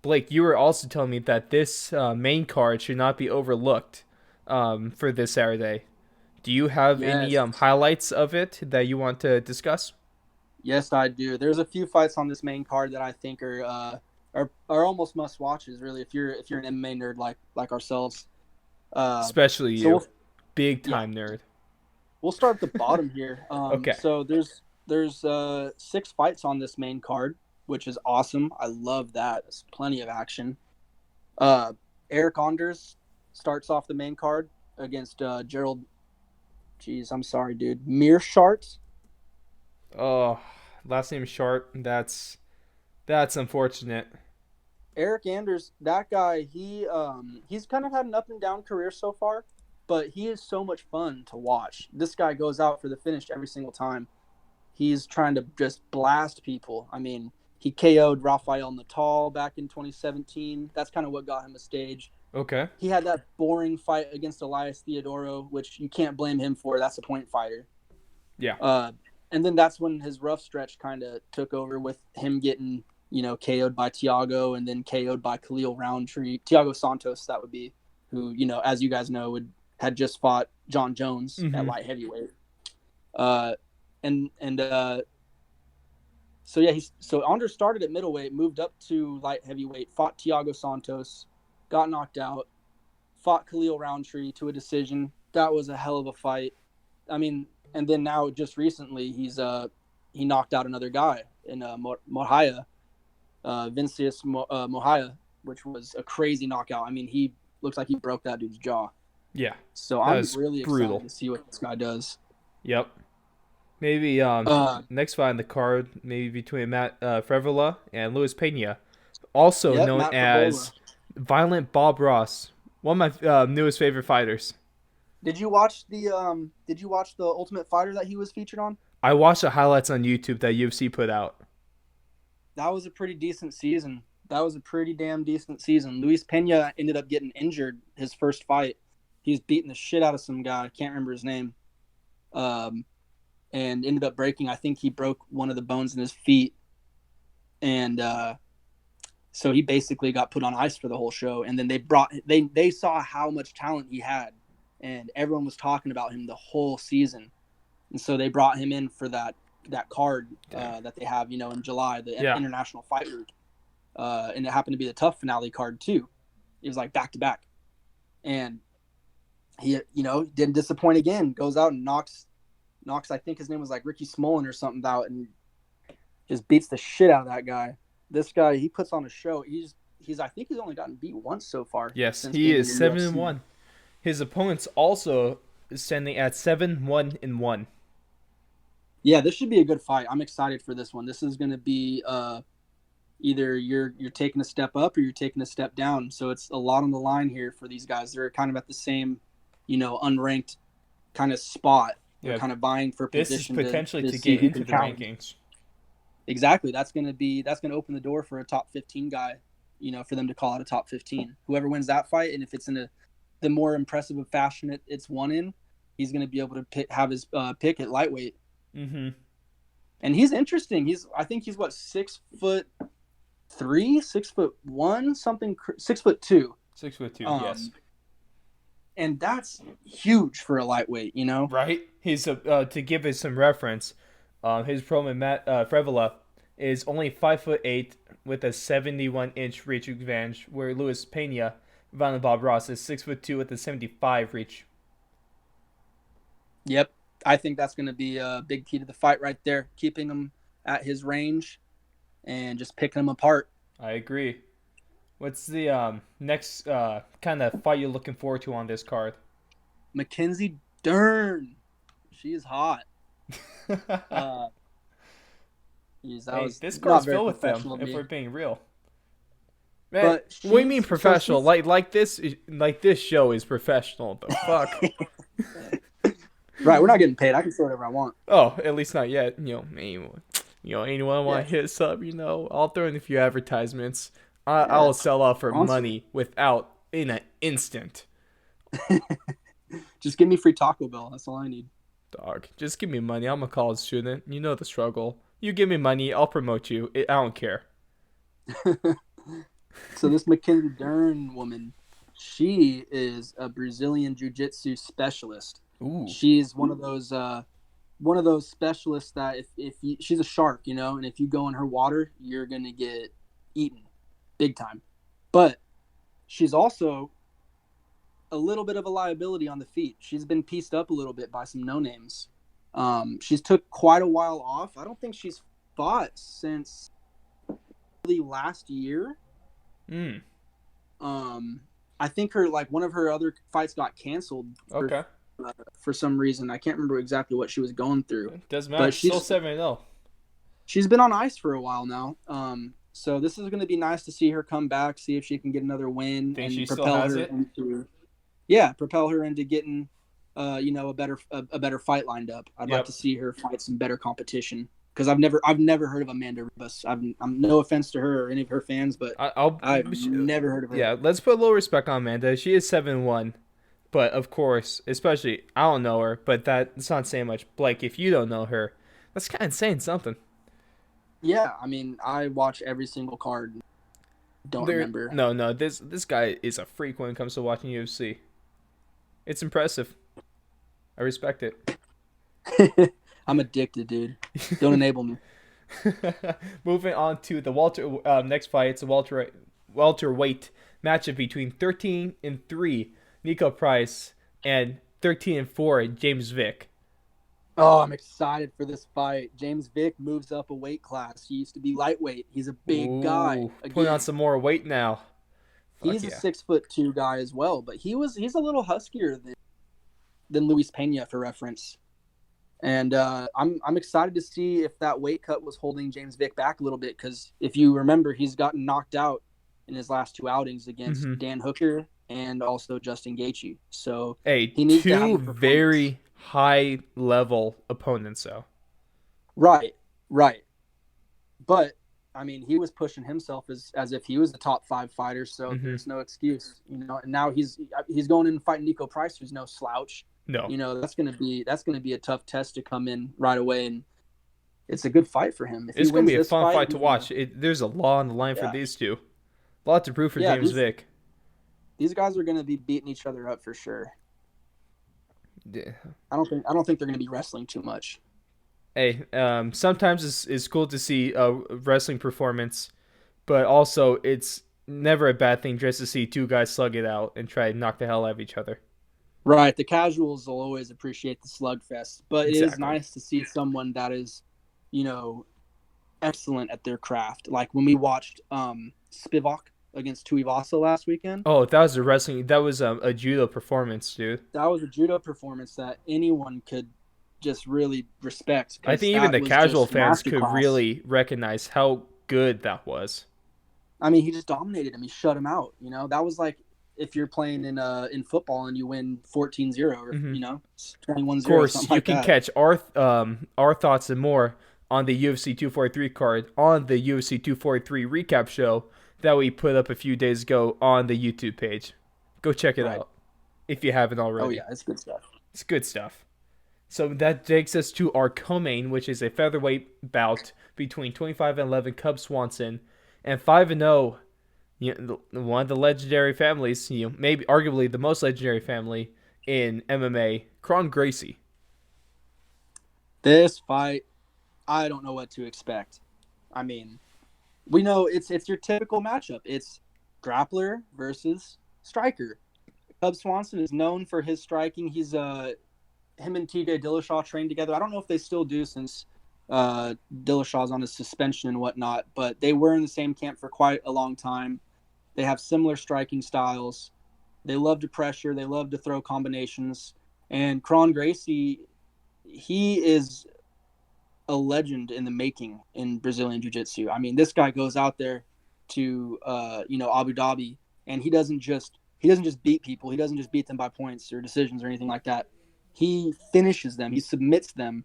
Blake, you were also telling me that this main card should not be overlooked for this Saturday. Do you have any Yes, highlights of it that you want to discuss? yes, I do. There's a few fights on this main card that I think are almost must watches. Really, if you're an MMA nerd like ourselves. Uh, Especially so you, we'll big yeah time nerd. we'll start at the bottom here. Okay. So there's six fights on this main card, which is awesome. I love that. It's plenty of action. Uh, Eric Anders starts off the main card against Gerald. Jeez, I'm sorry, dude. Mearshart. Oh, last name short. That's unfortunate. Eric Anders, that guy, he's kind of had an up and down career so far, but he is so much fun to watch. This guy goes out for the finish every single time. He's trying to just blast people. I mean, he KO'd Rafael Natal back in 2017. That's kind of what got him a stage. Okay. He had that boring fight against Elias Theodoro, which you can't blame him for. That's a point fighter. Yeah. Uh, and then that's when his rough stretch kind of took over with him getting, KO'd by Tiago and then KO'd by Khalil Roundtree. Tiago Santos, that would be, who, as you guys know, had just fought John Jones at Mm-hmm. light heavyweight. Uh, and so yeah, so Anders started at middleweight, moved up to light heavyweight, fought Tiago Santos, got knocked out, fought Khalil Roundtree to a decision. That was a hell of a fight. I mean, and then now just recently he knocked out another guy in Mohaya, Vincius Mohaya, which was a crazy knockout. I mean, he looks like he broke that dude's jaw. Yeah. So That I'm was really excited brutal. to see what this guy does. Yep. Maybe Uh, next fight in the card, maybe between Matt Frevola and Luis Pena, also yep, known Matt Frabola. as Violent Bob Ross, one of my newest favorite fighters. Did you watch the Ultimate Fighter that he was featured on? I watched the highlights on YouTube that UFC put out. That was a pretty decent season. That was a pretty damn decent season. Luis Pena ended up getting injured his first fight. He was beating the shit out of some guy. I can't remember his name. Um, and ended up breaking. I think he broke one of the bones in his feet, and so he basically got put on ice for the whole show. And then they saw how much talent he had, and everyone was talking about him the whole season. And so they brought him in for that card Damn. that they have, in July, the Yeah. International Fight Week, and it happened to be the tough finale card too. It was like back to back, and he, didn't disappoint again. Goes out and knocks. I think his name was like Ricky Smolin or something out, and just beats the shit out of that guy. This guy, he puts on a show. I think he's only gotten beat once so far Yes, since he being in is the 7 and UFC. 1. His opponent's also standing at 7-1-1. Yeah, this should be a good fight. I'm excited for this one. This is going to be either you're taking a step up or you're taking a step down. So it's a lot on the line here for these guys. They're kind of at the same, unranked kind of spot. They're Yeah, kind of vying for this is position to, potentially to to see get who into can the challenge. rankings. Exactly. That's gonna open the door for a top 15 guy. For them to call it a top 15. Whoever wins that fight, and if it's in the more impressive of fashion it's won in, he's gonna be able to have his pick at lightweight. Mm-hmm. And he's interesting. I think he's what 6'3", 6'1", something 6'2". 6'2", yes. Um, and that's huge for a lightweight. Right? He's to give us some reference. His promo Matt Frevola is only 5'8" with a 71-inch reach advantage, where Luis Pena, Violent Bob Ross, is 6'2" with a 75 reach. Yep. I think that's going to be a big key to the fight right there, keeping him at his range and just picking him apart. I agree. What's the next kind of fight you're looking forward to on this card? Mackenzie Dern. She is hot. Uh, that Hey, was this card's not very filled with them. professional of If we're me. being real, man. But What do you mean professional? she's Like this show is professional. The fuck? right. We're not getting paid. I can say whatever I want. Oh, at least not yet. Anyone Yeah. want to hit us up? I'll throw in a few advertisements. Yeah. I'll sell out for Sponsor. money without in an instant. Just give me free Taco Bell. That's all I need. Dog, just give me money. I'm a college student. You know the struggle. You give me money, I'll promote you. I don't care. So this Mackenzie Dern woman, she is a Brazilian jiu-jitsu specialist. Ooh. She's one of those specialists that she's a shark, and if you go in her water, you're gonna get eaten, big time. But she's also a little bit of a liability on the feet. She's been pieced up a little bit by some no names. She's took quite a while off. I don't think she's fought since really last year. Mm. I think one of her other fights got canceled Okay. for some reason. I can't remember exactly what she was going through. Doesn't matter. But Still 7-0. she's been on ice for a while now. So this is going to be nice to see her come back, see if she can get another win Think and she still propel has her it? propel her into getting a better fight lined up. I'd like Yep. to see her fight some better competition because I've never heard of Amanda Ribas. I'm no offense to her or any of her fans, but I'll. I've never heard of her. Yeah, let's put a little respect on Amanda. She is 7-1. But of course, especially I don't know her, but that's not saying much. Blake, if you don't know her, that's kind of saying something. Yeah, I mean, I watch every single card. Don't remember. No. This guy is a freak when it comes to watching UFC. It's impressive. I respect it. I'm addicted, dude. Don't enable me. Moving on to the next fight. It's a welterweight matchup between 13-3 Nico Price and 13-4 James Vick. Oh, I'm excited for this fight. James Vick moves up a weight class. He used to be lightweight. He's a big guy. Putting on some more weight now. He's a 6'2" guy as well, but he's a little huskier than Luis Pena for reference. And I'm excited to see if that weight cut was holding James Vick back a little bit because if you remember, he's gotten knocked out in his last two outings against Dan Hooker and also Justin Gaethje. So he needs two very high level opponents, though. Right. But I mean, he was pushing himself as if he was the top 5 fighter, so there's no excuse, And now he's going in and fighting Nico Price, who's no slouch. No, that's gonna be a tough test to come in right away, and it's a good fight for him. It's gonna be a fun fight to watch. There's a lot on the line for these two. A lot to prove for James Vick. These guys are gonna be beating each other up for sure. Yeah. I don't think they're gonna be wrestling too much. Hey, sometimes it's cool to see a wrestling performance, but also it's never a bad thing just to see two guys slug it out and try to knock the hell out of each other. Right, the casuals will always appreciate the slugfest, but it is nice to see someone that is, excellent at their craft. Like when we watched Spivak against Tuivasa last weekend. Oh, that was a judo performance, dude. That was a judo performance that anyone could just really respect. I think even the casual fans could really recognize how good that was. I mean, he just dominated him. He shut him out. That was like if you're playing in football and you win 14-0 or 21-0. Of course, you can catch our thoughts and more on the UFC 243 card on the UFC 243 recap show that we put up a few days ago on the YouTube page. Go check it out if you haven't already. Oh yeah, it's good stuff. It's good stuff. So that takes us to our co-main, which is a featherweight bout between 25-11 Cub Swanson and 5-0, one of the legendary families, maybe arguably the most legendary family in MMA, Kron Gracie. This fight, I don't know what to expect. I mean, we know it's your typical matchup. It's grappler versus striker. Cub Swanson is known for his striking. Him and TJ Dillashaw trained together. I don't know if they still do since Dillashaw's on his suspension and whatnot, but they were in the same camp for quite a long time. They have similar striking styles. They love to pressure. They love to throw combinations. And Kron Gracie, he is a legend in the making in Brazilian Jiu-Jitsu. I mean, this guy goes out there to Abu Dhabi, and he doesn't just beat people. He doesn't just beat them by points or decisions or anything like that. He finishes them. He submits them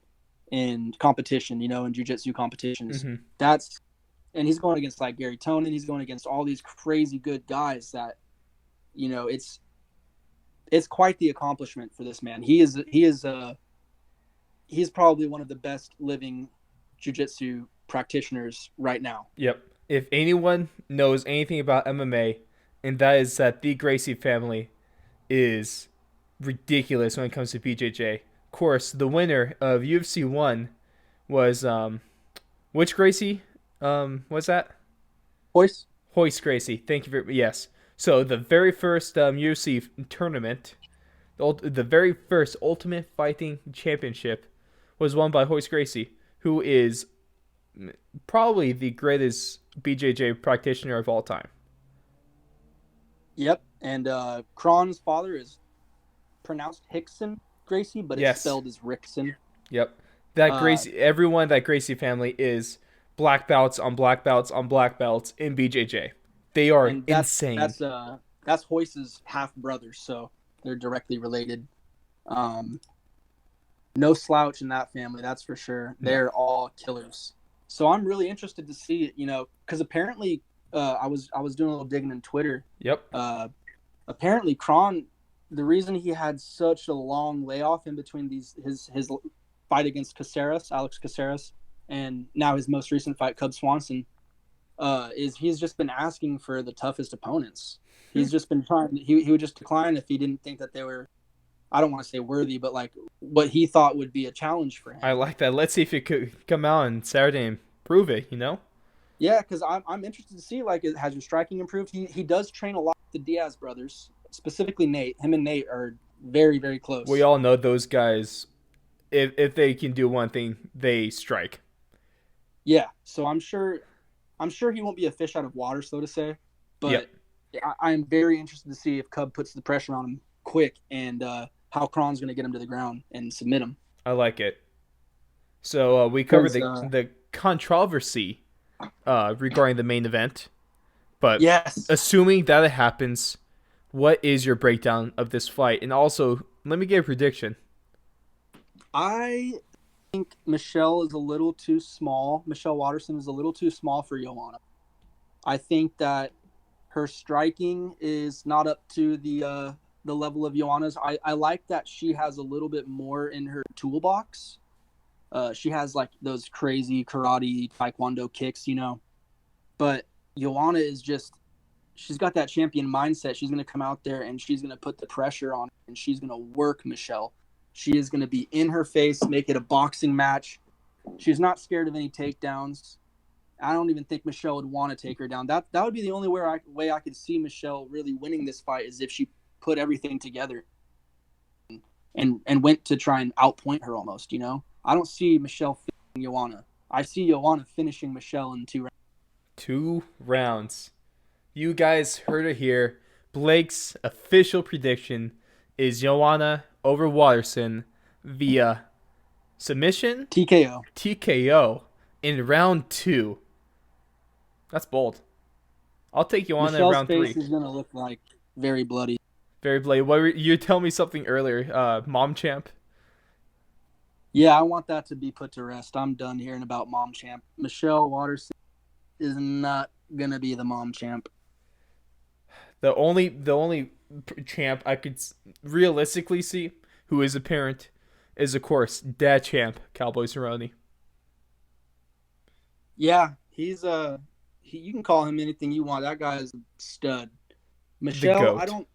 in competition, in jiu-jitsu competitions. And he's going against like Gary Tonin. He's going against all these crazy good guys that, it's quite the accomplishment for this man. He's probably one of the best living jiu-jitsu practitioners right now. Yep. if anyone knows anything about MMA, and that is that the Gracie family is ridiculous when it comes to BJJ. Of course, the winner of UFC 1 was which Gracie was that? Hoist. Hoist Gracie. Thank you very yes. So the very first UFC tournament, the very first Ultimate Fighting Championship, was won by Hoist Gracie, who is probably the greatest BJJ practitioner of all time. Yep. And Kron's father is pronounced Hickson Gracie, but it's Yes. spelled as Rickson. Yep. That Uh, Gracie, everyone that Gracie family is black belts on black belts on black belts in BJJ. They are and insane. that's Hoist's half brother, so they're directly related. Um, no slouch in that family, that's for sure. No. They're all killers. So I'm really interested to see it, because apparently, I was doing a little digging in Twitter. Yep. Apparently, Kron, the reason he had such a long layoff in between his fight against Alex Caceres, and now his most recent fight, Cub Swanson, is he's just been asking for the toughest opponents. He's just been trying. He would just decline if he didn't think that they were. I don't want to say worthy, but like what he thought would be a challenge for I him. like that. Let's see if it could come out on Saturday and prove it, you know? Yeah, because I'm interested to see, like, has your striking improved? He does train a lot with the Diaz brothers, specifically Nate. Him and Nate are very, very We close. all know those guys, if they can do one thing, they strike. Yeah, so I'm sure he won't be a fish out of water, so to say. Yep. But I'm very interested to see if Cub puts the pressure on him quick, and how Kron's going to get him to the ground and submit him. I like it. So we covered Because the controversy regarding the main event, but yes, assuming that it happens, what is your breakdown of this fight? And also, let me get a prediction. I think Michelle is a little too small. Michelle Watterson is a little too small for Joanna. I think that her striking is not up to the level of Joanna's. I like that she has a little bit more in her toolbox. She has like those crazy karate taekwondo kicks. But Joanna is just, she's got that champion mindset. She's going to come out there and she's going to put the pressure on, and she's going to work Michelle. She is going to be in her face, make it a boxing match. She's not scared of any takedowns. I don't even think Michelle would want to take her down. That would be the only way I could see Michelle really winning this fight, is if she put everything together and went to try and outpoint her almost. I don't see Michelle finishing Joanna. I see Joanna finishing Michelle in 2 rounds. 2 rounds. You guys heard it here. Blake's official prediction is Joanna over Watterson via submission TKO. TKO in round 2. That's bold. I'll take Joanna in Michelle's round face 3. is going to look like very bloody. Very Blade. You tell me something earlier? Mom champ. Yeah, I want that to be put to rest. I'm done hearing about mom champ. Michelle Watterson is not going to be the mom champ. The only champ I could realistically see who is a parent is of course dad champ Cowboy Cerrone. Yeah, you can call him anything you want. That guy is a stud. The Michelle, goat.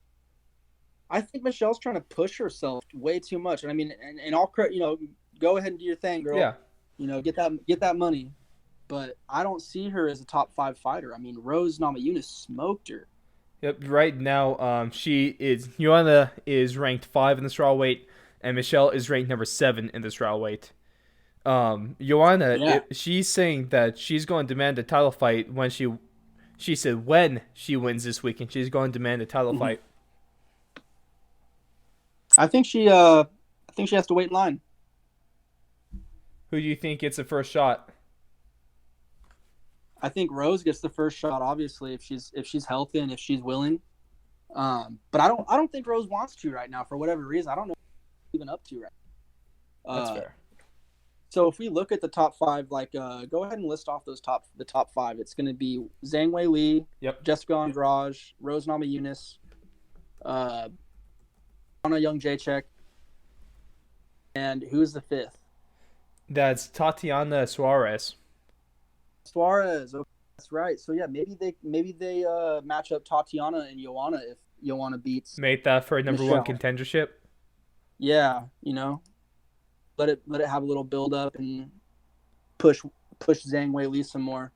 I think Michelle's trying to push herself way too much. And I mean, and all credit, go ahead and do your thing, girl. Yeah. Get that money. But I don't see her as a top 5 fighter. I mean, Rose Namajunas smoked her. Yep. Right now, Joanna is ranked 5 in the strawweight, and Michelle is ranked number 7 in the strawweight. Joanna, Yeah. she's saying that she's going to demand a title fight when she said when she wins this weekend, she's going to demand a title Mhm. fight. I think she has to wait in line. Who do you think gets the first shot? I think Rose gets the first shot, obviously, if she's healthy and if she's willing. But I don't think Rose wants to right now for whatever reason. I don't know what she's even up to right now. That's fair. So if we look at the top 5, like, go ahead and list off the top 5. It's going to be Zhang Wei Li, Yep. Jessica Andrade, Rose Namajunas, Anna Young Jacek, and who's the 5th? That's Tatiana Suarez. Suarez. Okay. That's right. So yeah, maybe they match up Tatiana and Joanna if Joanna beats Make that for a number one Michelle. contendership. Yeah, let it have a little build up and push push Zhang Wei Li some more.